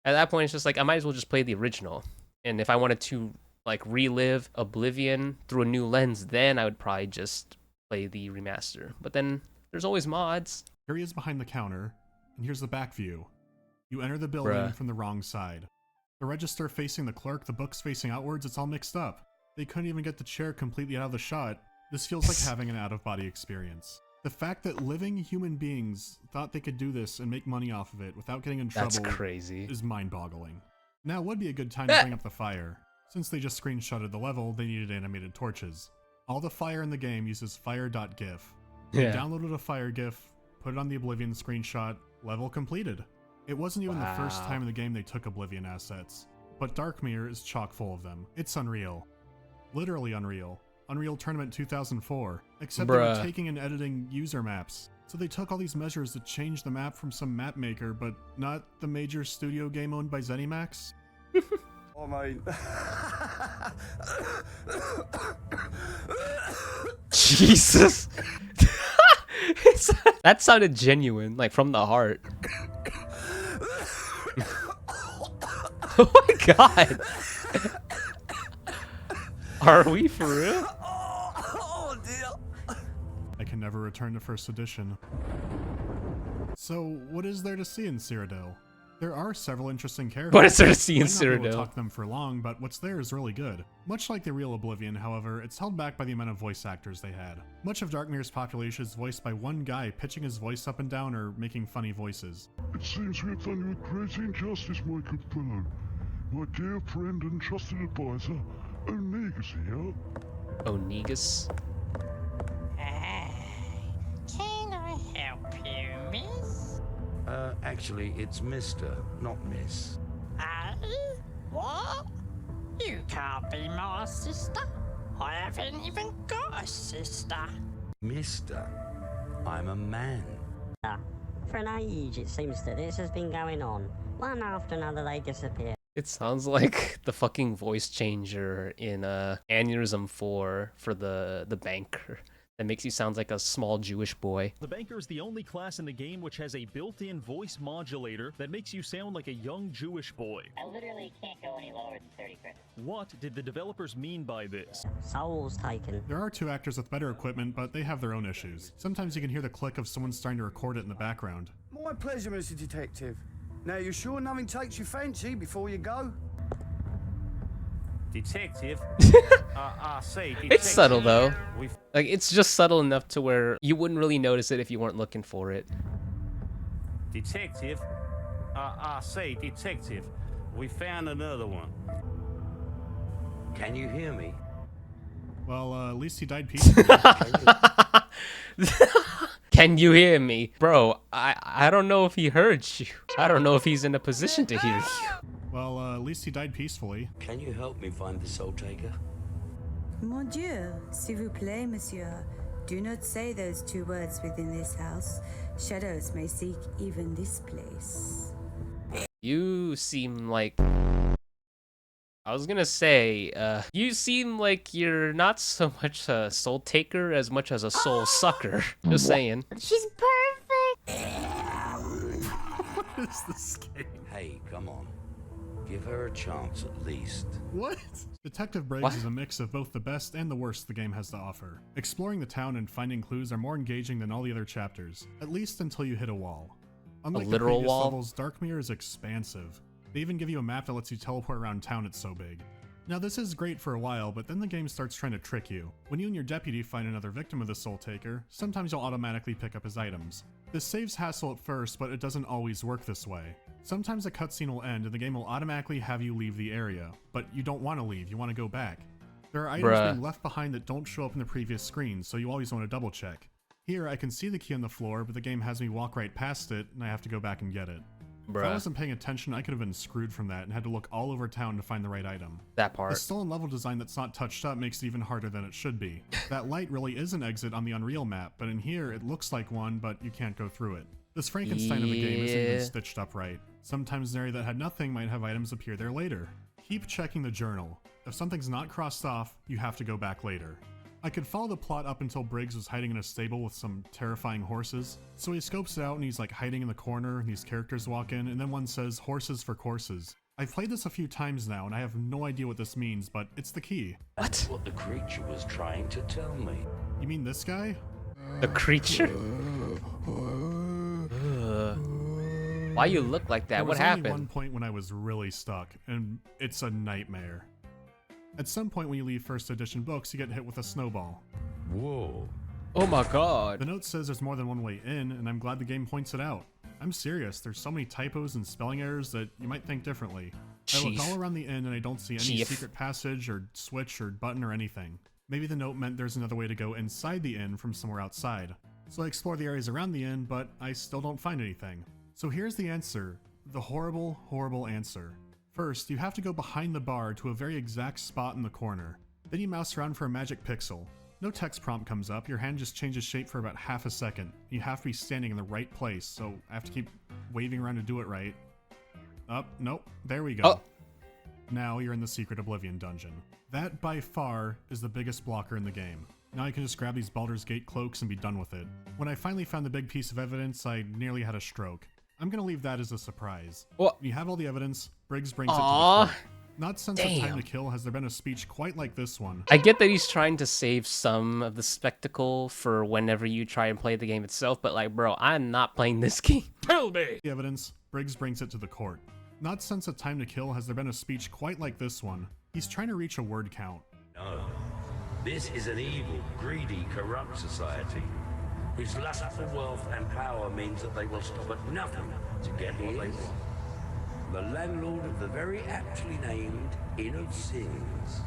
At that point, it's just like, I might as well just play the original. And if I wanted to like relive Oblivion through a new lens, then I would probably just play the remaster. But then there's always mods. Here he is behind the counter, and here's the back view. You enter the building from the wrong side. The register facing the clerk, the books facing outwards, it's all mixed up. They couldn't even get the chair completely out of the shot. This feels like having an out-of-body experience. The fact that living human beings thought they could do this and make money off of it without getting in trouble is mind-boggling. Now would be a good time to bring up the fire. Since they just screenshotted the level, they needed animated torches. All the fire in the game uses fire.gif. They downloaded a fire gif, put it on the Oblivion screenshot, level completed. It wasn't even the first time in the game they took Oblivion assets, but Darkmere is chock full of them. It's unreal. Literally unreal. Unreal Tournament 2004, except they were taking and editing user maps. So they took all these measures to change the map from some map maker, but not the major studio game owned by ZeniMax. Oh, mate. Jesus. That sounded genuine, like from the heart. Oh my god. Are we for real? Oh, dear. I can never return to first edition. So, what is there to see in Cyrodiil? There are several interesting characters. What is there to see in I might not be able to Cyrodiil? talk them for long, but what's there is really good. Much like the real Oblivion, however, it's held back by the amount of voice actors they had. Much of Darkmere's population is voiced by one guy pitching his voice up and down or making funny voices. It seems we have done you a great injustice, my good fellow. My dear friend and trusted advisor, Onegas here. Onegas? Can I help you, miss? Actually, it's Mr., not Miss. What? You can't be my sister. I haven't even got a sister. Mister, I'm a man. For an age, it seems that this has been going on. One after another, they disappear. It sounds like the fucking voice changer in Aneurysm 4 for the banker. That makes you sound like a small Jewish boy. The banker is the only class in the game which has a built-in voice modulator that makes you sound like a young Jewish boy. I literally can't go any lower than 30 credits. What did the developers mean by this? Souls taken. There are two actors with better equipment, but they have their own issues. Sometimes you can hear the click of someone starting to record it in the background. My pleasure, Mr. Detective. Now, you sure nothing takes your fancy before you go? Detective? I say, detective. It's subtle though. Like, it's just subtle enough to where you wouldn't really notice it if you weren't looking for it. Detective? I say, detective. We found another one. Can you hear me? Well, at least he died peacefully. Can you hear me? Bro, I don't know if he heard you. I don't know if he's in a position to hear you. Well, at least he died peacefully. Can you help me find the Soul Taker? Mon Dieu, s'il vous plaît, monsieur. Do not say those two words within this house. Shadows may seek even this place. You seem like... I was gonna say, you seem like you're not so much a soul taker as much as a soul sucker. Just saying. She's perfect. What is this game? Hey, come on. Give her a chance at least. What? Detective Briggs is a mix of both the best and the worst the game has to offer. Exploring the town and finding clues are more engaging than all the other chapters, at least until you hit a wall. Unlike the previous levels, Darkmere is expansive. They even give you a map that lets you teleport around town, it's so big. Now this is great for a while, but then the game starts trying to trick you. When you and your deputy find another victim of the Soul Taker, sometimes you'll automatically pick up his items. This saves hassle at first, but it doesn't always work this way. Sometimes a cutscene will end and the game will automatically have you leave the area, but you don't want to leave, you want to go back. There are items being left behind that don't show up in the previous screen, so you always want to double check. Here I can see the key on the floor, but the game has me walk right past it, and I have to go back and get it. If I wasn't paying attention, I could have been screwed from that and had to look all over town to find the right item. That part. The stolen level design that's not touched up makes it even harder than it should be. That light really is an exit on the Unreal map, but in here it looks like one, but you can't go through it. This Frankenstein of a game isn't even stitched up right. Sometimes an area that had nothing might have items appear there later. Keep checking the journal. If something's not crossed off, you have to go back later. I could follow the plot up until Briggs was hiding in a stable with some terrifying horses. So he scopes it out and he's like hiding in the corner and these characters walk in and then one says horses for courses. I've played this a few times now and I have no idea what this means, but it's the key. That's what the creature was trying to tell me. You mean this guy? The creature? Why you look like that? What happened? There was only one point when I was really stuck, and it's a nightmare. At some point when you leave first edition books, you get hit with a snowball. Whoa. Oh my god. The note says there's more than one way in, and I'm glad the game points it out. I'm serious, there's so many typos and spelling errors that you might think differently. I look all around the inn and I don't see any secret passage or switch or button or anything. Maybe the note meant there's another way to go inside the inn from somewhere outside. So I explore the areas around the inn, but I still don't find anything. So here's the answer. The horrible, horrible answer. First, you have to go behind the bar to a very exact spot in the corner. Then you mouse around for a magic pixel. No text prompt comes up, your hand just changes shape for about half a second. You have to be standing in the right place, so I have to keep waving around to do it right. Nope, there we go. Oh. Now you're in the Secret Oblivion dungeon. That, by far, is the biggest blocker in the game. Now I can just grab these Baldur's Gate cloaks and be done with it. When I finally found the big piece of evidence, I nearly had a stroke. I'm gonna leave that as a surprise. What? When you have all the evidence, Briggs brings it to the court. Not since Damn. A Time to Kill has there been a speech quite like this one. I get that he's trying to save some of the spectacle for whenever you try and play the game itself, but like, bro, I'm not playing this game. Tell me! The evidence, Briggs brings it to the court. Not since A Time to Kill has there been a speech quite like this one. He's trying to reach a word count. No. This is an evil, greedy, corrupt society whose lust for wealth and power means that they will stop at nothing to get what they want. The landlord of the very aptly named Inn of Sins.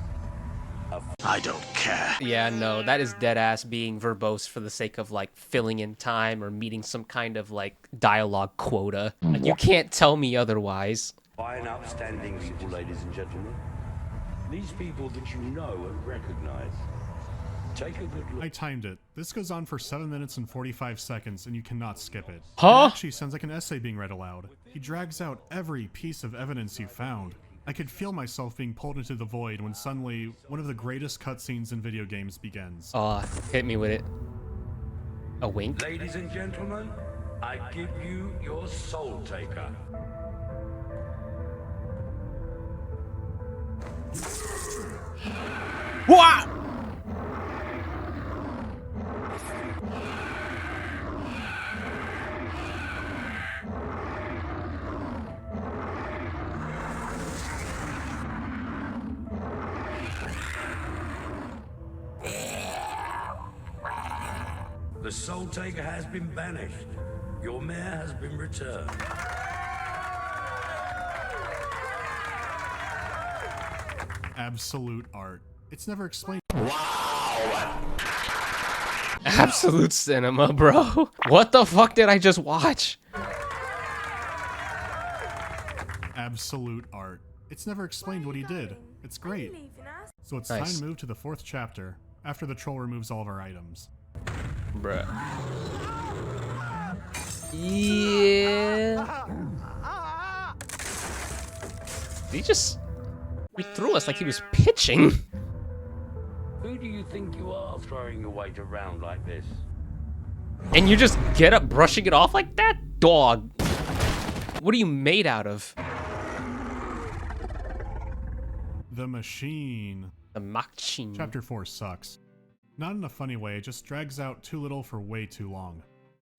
I don't care. Yeah, no, that is deadass being verbose for the sake of like filling in time or meeting some kind of like dialogue quota. Like, you can't tell me otherwise. Fine, upstanding people, ladies and gentlemen. These people that you know and recognize. Take a good look. I timed it. This goes on for 7 minutes and 45 seconds, and you cannot skip it. Huh? It actually sounds like an essay being read aloud. He drags out every piece of evidence you found. I could feel myself being pulled into the void when suddenly one of the greatest cutscenes in video games begins. Hit me with it. A wink? Ladies and gentlemen, I give you your Soul Taker. What? The Soul Taker has been banished. Your mare has been returned. Absolute art. It's never explained. Wow! Absolute cinema, bro. What the fuck did I just watch? Absolute art. It's never explained what he did. It's great. So it's time to move to the 4th chapter, after the troll removes all of our items. Bruh. Yeah. He just threw us like he was pitching. Who do you think you are throwing your weight around like this? And you just get up brushing it off like that? Dog. What are you made out of? The machine. The machine. Chapter 4 sucks. Not in a funny way, it just drags out too little for way too long.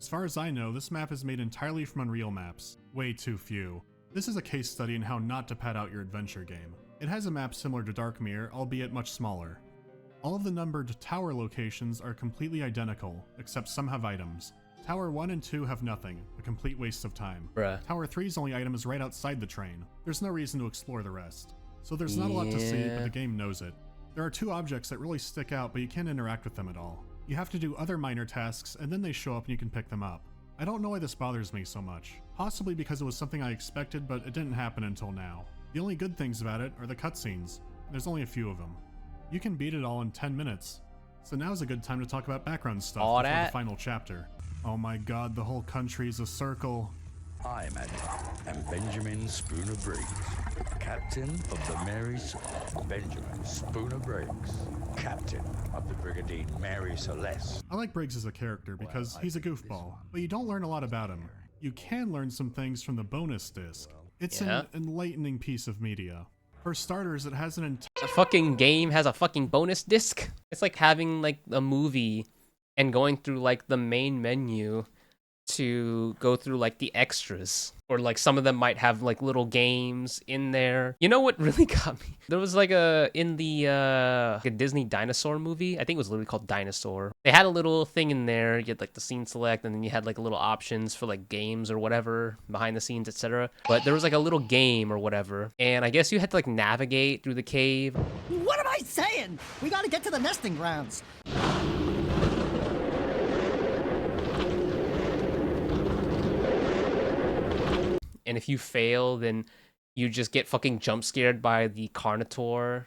As far as I know, this map is made entirely from Unreal maps. Way too few. This is a case study in how not to pad out your adventure game. It has a map similar to Darkmere, albeit much smaller. All of the numbered tower locations are completely identical, except some have items. Tower 1 and 2 have nothing, a complete waste of time. Bruh. Tower 3's only item is right outside the train. There's no reason to explore the rest. So there's not a lot to see, but the game knows it. There are 2 objects that really stick out, but you can't interact with them at all. You have to do other minor tasks, and then they show up and you can pick them up. I don't know why this bothers me so much. Possibly because it was something I expected, but it didn't happen until now. The only good things about it are the cutscenes. There's only a few of them. You can beat it all in 10 minutes. So now's a good time to talk about background stuff before the final chapter. Oh my god, the whole country's a circle. I, am Benjamin Spooner Briggs, Captain of the Mary Benjamin Spooner Briggs, Captain of the Brigadier Mary Celeste. I like Briggs as a character because he's a goofball, but you don't learn a lot about him. You can learn some things from the bonus disc. It's an enlightening piece of media. For starters, it has an a fucking game has a fucking bonus disc. It's like having like a movie and going through like the main menu to go through like the extras, or like some of them might have like little games in there. You know what really got me? There was like in the a Disney dinosaur movie, I think it was literally called Dinosaur. They had a little thing in there. You had like the scene select, and then you had like little options for like games or whatever behind the scenes, etc. But there was like a little game or whatever, and I guess you had to like navigate through the cave. What am I saying? We gotta get to the nesting grounds. And if you fail, then you just get fucking jump scared by the Carnotaur.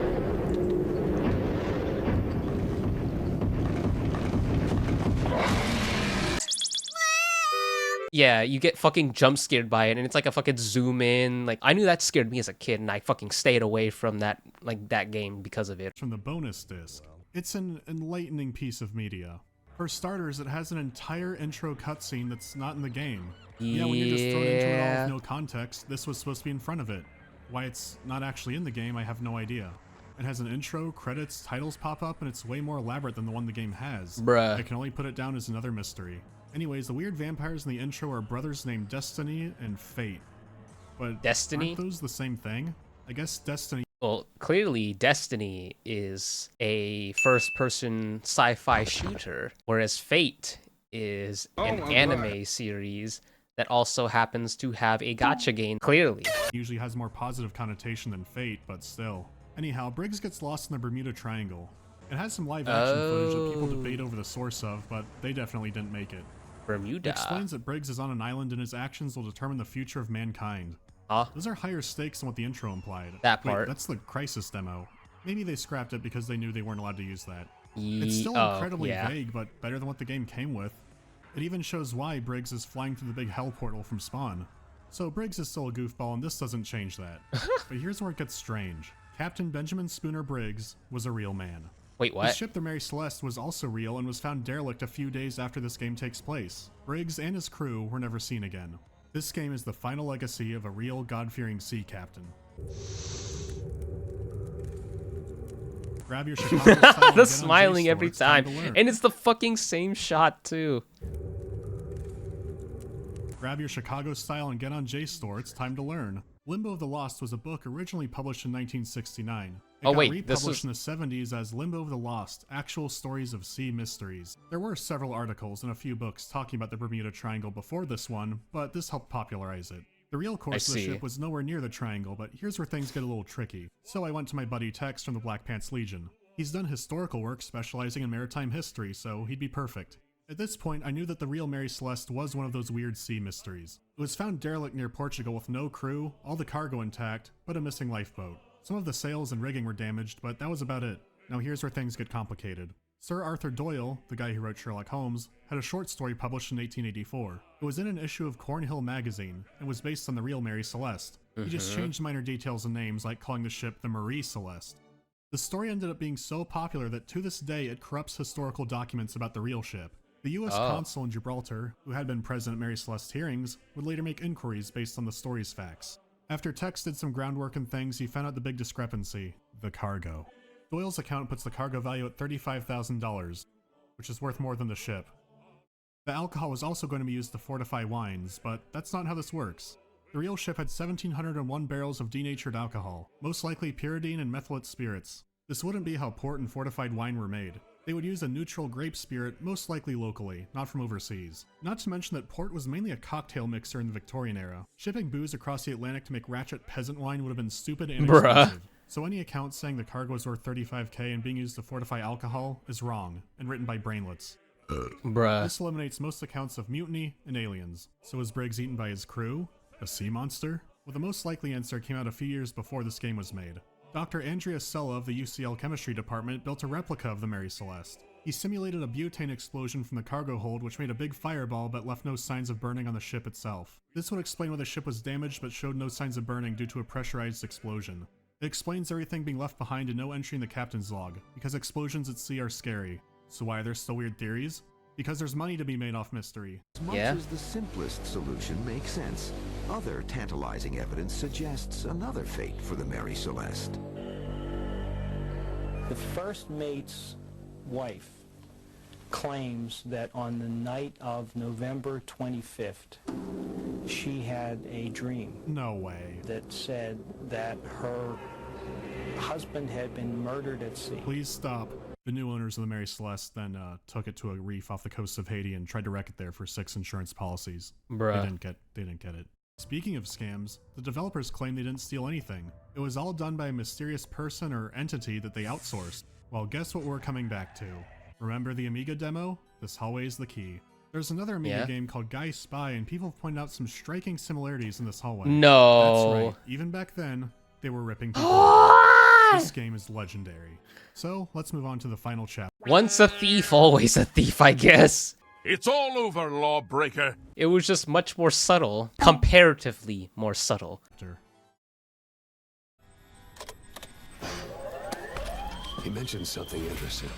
Yeah, you get fucking jump scared by it, and it's like a fucking zoom in. Like, I knew that scared me as a kid, and I fucking stayed away from that, like, that game because of it. From the bonus disc. It's an enlightening piece of media. For starters, it has an entire intro cutscene that's not in the game. Yeah, when you're just thrown into it all with no context, this was supposed to be in front of it. Why it's not actually in the game, I have no idea. It has an intro, credits, titles pop up, and it's way more elaborate than the one the game has. Bruh. I can only put it down as another mystery. Anyways, the weird vampires in the intro are brothers named Destiny and Fate. But Destiny? aren't those the same thing? I guess Destiny... Well, clearly Destiny is a first-person sci-fi shooter, whereas Fate is an anime series that also happens to have a gacha game, clearly. Usually has more positive connotation than Fate, but still. Anyhow, Briggs gets lost in the Bermuda Triangle. It has some live action footage that people debate over the source of, but they definitely didn't make it. Bermuda. It explains that Briggs is on an island and his actions will determine the future of mankind. Huh? Those are higher stakes than what the intro implied. That part. Wait, that's the Crisis demo. Maybe they scrapped it because they knew they weren't allowed to use that. It's still incredibly vague, but better than what the game came with. It even shows why Briggs is flying through the big hell portal from Spawn. So Briggs is still a goofball, and this doesn't change that. But here's where it gets strange. Captain Benjamin Spooner Briggs was a real man. Wait, what? His ship, the Mary Celeste, was also real and was found derelict a few days after this game takes place. Briggs and his crew were never seen again. This game is the final legacy of a real God-fearing sea captain. Grab your Chicago style The smiling every time. And it's the fucking same shot, too. Grab your Chicago style and get on JSTOR, it's time to learn. Limbo of the Lost was a book originally published in 1969. It got republished in the 70s as Limbo of the Lost, Actual Stories of Sea Mysteries. There were several articles and a few books talking about the Bermuda Triangle before this one, but this helped popularize it. The real course of the ship was nowhere near the triangle, but here's where things get a little tricky. So I went to my buddy Tex from the Black Pants Legion. He's done historical work specializing in maritime history, so he'd be perfect. At this point, I knew that the real Mary Celeste was one of those weird sea mysteries. It was found derelict near Portugal with no crew, all the cargo intact, but a missing lifeboat. Some of the sails and rigging were damaged, but that was about it. Now here's where things get complicated. Sir Arthur Doyle, the guy who wrote Sherlock Holmes, had a short story published in 1884. It was in an issue of Cornhill magazine, and was based on the real Mary Celeste. He just changed minor details and names, like calling the ship the Marie Celeste. The story ended up being so popular that to this day it corrupts historical documents about the real ship. The U.S. consul in Gibraltar, who had been present at Mary Celeste's hearings, would later make inquiries based on the story's facts. After Tex did some groundwork and things, he found out the big discrepancy: the cargo. Doyle's account puts the cargo value at $35,000, which is worth more than the ship. The alcohol was also going to be used to fortify wines, but that's not how this works. The real ship had 1,701 barrels of denatured alcohol, most likely pyridine and methylate spirits. This wouldn't be how port and fortified wine were made. They would use a neutral grape spirit, most likely locally, not from overseas. Not to mention that port was mainly a cocktail mixer in the Victorian era. Shipping booze across the Atlantic to make ratchet peasant wine would have been stupid and expensive. So any account saying the cargo was worth $35K and being used to fortify alcohol is wrong, and written by brainlets. Bruh. This eliminates most accounts of mutiny and aliens. So was Briggs eaten by his crew? A sea monster? Well, the most likely answer came out a few years before this game was made. Dr. Andrea Sella of the UCL chemistry department built a replica of the Mary Celeste. He simulated a butane explosion from the cargo hold which made a big fireball but left no signs of burning on the ship itself. This would explain why the ship was damaged but showed no signs of burning due to a pressurized explosion. It explains everything being left behind and no entry in the captain's log, because explosions at sea are scary. So why are there still weird theories? Because there's money to be made off mystery. As much as the simplest solution makes sense, other tantalizing evidence suggests another fate for the Mary Celeste. The first mate's wife claims that on the night of November 25th, she had a dream. No way. That said that her husband had been murdered at sea. Please stop. The new owners of the Mary Celeste then took it to a reef off the coast of Haiti and tried to wreck it there for 6 insurance policies. Bruh. They didn't get it. Speaking of scams, the developers claim they didn't steal anything. It was all done by a mysterious person or entity that they outsourced. Well, guess what we're coming back to? Remember the Amiga demo? This hallway is the key. There's another Amiga game called Guy Spy, and people have pointed out some striking similarities in this hallway. No. That's right. Even back then, they were ripping people off. This game is legendary. So, let's move on to the final chapter. Once a thief, always a thief, I guess. It's all over, lawbreaker. It was just much more subtle. Comparatively more subtle. He mentioned something interesting.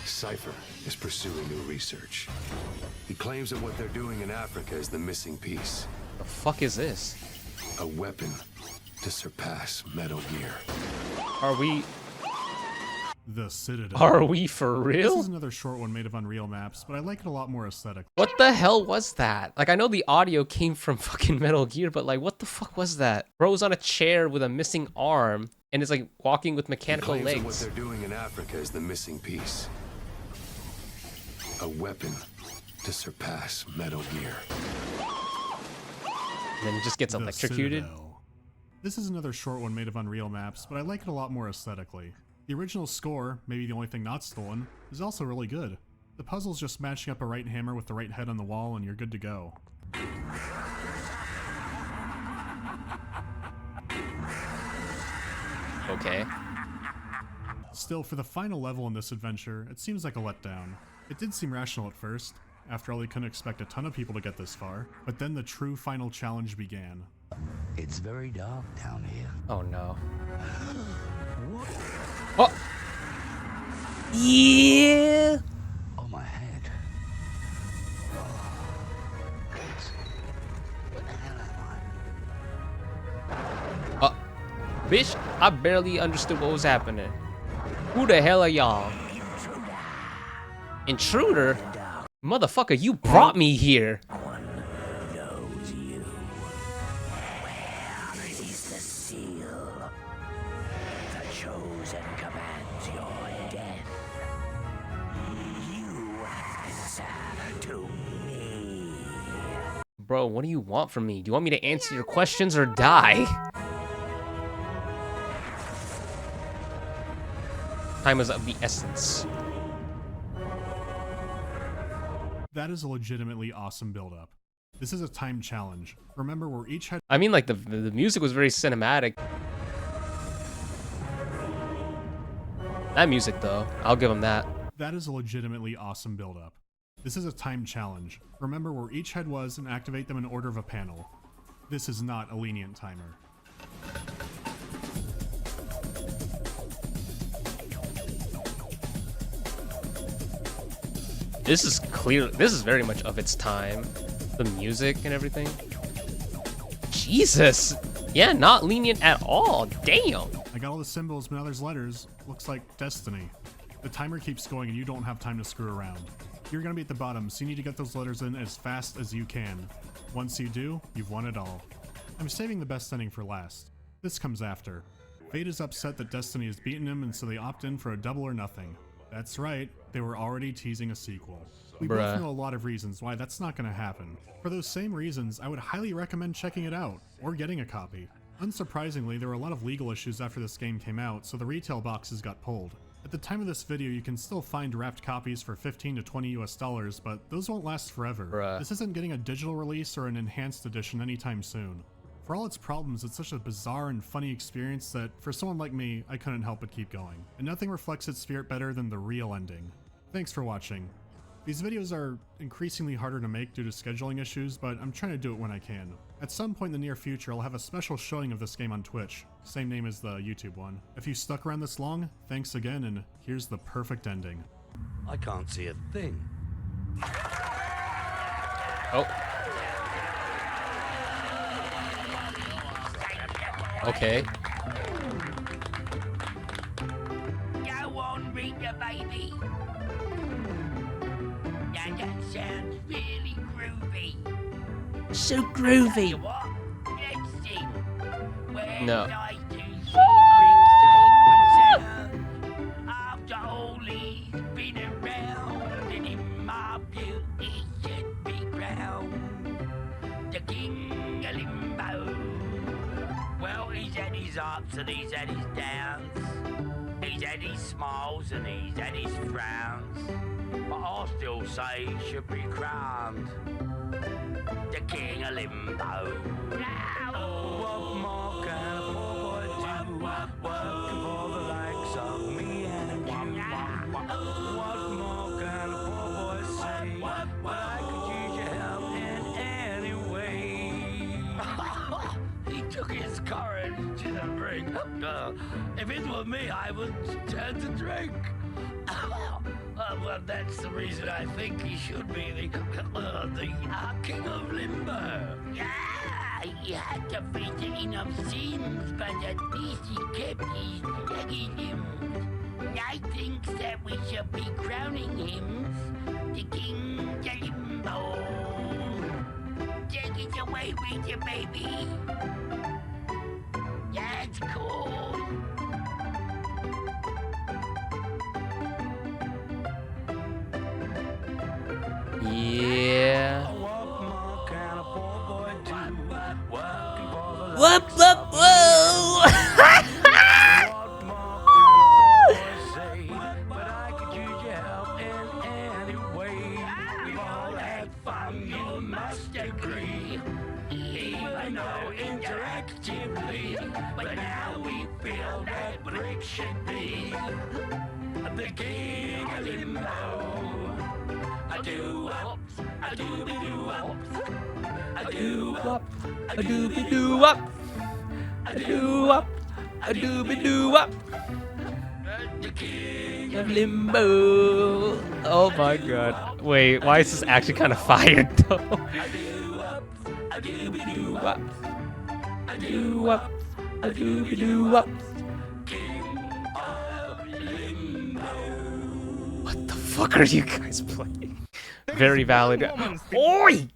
Cypher is pursuing new research. He claims that what they're doing in Africa is the missing piece. The fuck is this? A weapon to surpass Metal Gear. Are we... The Citadel. Are we for real? This is another short one made of Unreal maps, but I like it a lot more aesthetic. What the hell was that? Like, I know the audio came from fucking Metal Gear, but like, what the fuck was that? Bro was on a chair with a missing arm, and is like walking with mechanical He claims legs. that what they're doing in Africa is the missing piece. A weapon to surpass Metal Gear. And then he just gets electrocuted. This is another short one made of Unreal maps, but I like it a lot more aesthetically. The original score, maybe the only thing not stolen, is also really good. The puzzle's just matching up a right hammer with the right head on the wall and you're good to go. Okay. Still, for the final level in this adventure, it seems like a letdown. It did seem rational at first. After all, they couldn't expect a ton of people to get this far. But then the true final challenge began. It's very dark down here. Oh no. Oh! Yeah! Oh, my head. What the hell am I? Bitch, I barely understood what was happening. Who the hell are y'all? Intruder? Motherfucker, you brought me here. Knows you. Where is the seal? The chosen commands your death. You answer to me. Bro, what do you want from me? Do you want me to answer your questions or die? Time is of the essence. That is a legitimately awesome build-up. This is a time challenge. Remember, we're each had— I mean, like, the music was very cinematic. That music, though, I'll give him that. That is a legitimately awesome build-up. This is a time challenge. Remember where each head was and activate them in order of a panel. This is not a lenient timer. This is clear. This is very much of its time. The music and everything. Jesus. Yeah, not lenient at all. Damn. I got all the symbols, but now there's letters. Looks like destiny. The timer keeps going and you don't have time to screw around. You're gonna be at the bottom, so you need to get those letters in as fast as you can. Once you do, you've won it all. I'm saving the best ending for last. This comes after. Fate is upset that Destiny has beaten him, and so they opt in for a double or nothing. That's right, they were already teasing a sequel. We both know a lot of reasons why that's not gonna happen. For those same reasons, I would highly recommend checking it out, or getting a copy. Unsurprisingly, there were a lot of legal issues after this game came out, so the retail boxes got pulled. At the time of this video, you can still find wrapped copies for $15 to $20 US, but those won't last forever. Bruh. This isn't getting a digital release or an enhanced edition anytime soon. For all its problems, it's such a bizarre and funny experience that, for someone like me, I couldn't help but keep going. And nothing reflects its spirit better than the real ending. Thanks for watching. These videos are increasingly harder to make due to scheduling issues, but I'm trying to do it when I can. At some point in the near future, I'll have a special showing of this game on Twitch, same name as the YouTube one. If you stuck around this long, thanks again, and here's the perfect ending. I can't see a thing. Oh. Okay. Go on, Rita, baby. Yeah, that sounds really groovy. So groovy. What? Let's sing. When No. I do secret sound, after all he's been around, and in my beauty should be crowned, the king of Limbo. Well, he's had his ups and he's had his downs. He's had his smiles and he's had his frowns. But I still say he should be crowned the king of Limbo. What more can a poor boy do? Working for the likes of me and you. What more can a poor boy say? But I could use your help in any way. He took his courage to the brink. If it were me, I would turn to drink. Well, that's the reason I think he should be the king of Limbo. Yeah, he had to face enough sins, but at least he kept his legitims. I think that we should be crowning him the king of Limbo. Take it away with you, baby. That's cool. Yeah. Whoop, whoop, whoa! Even though interactively, but now we feel that brick should be the king of Limbo. I do up, I do be do up, I do up, A doobie doo up. A doo up. A doobie doo up. the king Of Limbo. Oh my god. Wait, why is this actually kind of fired though? I do be do Up. A doo up. A doobie doo up. What the fuck are you guys playing? Very valid. Oi!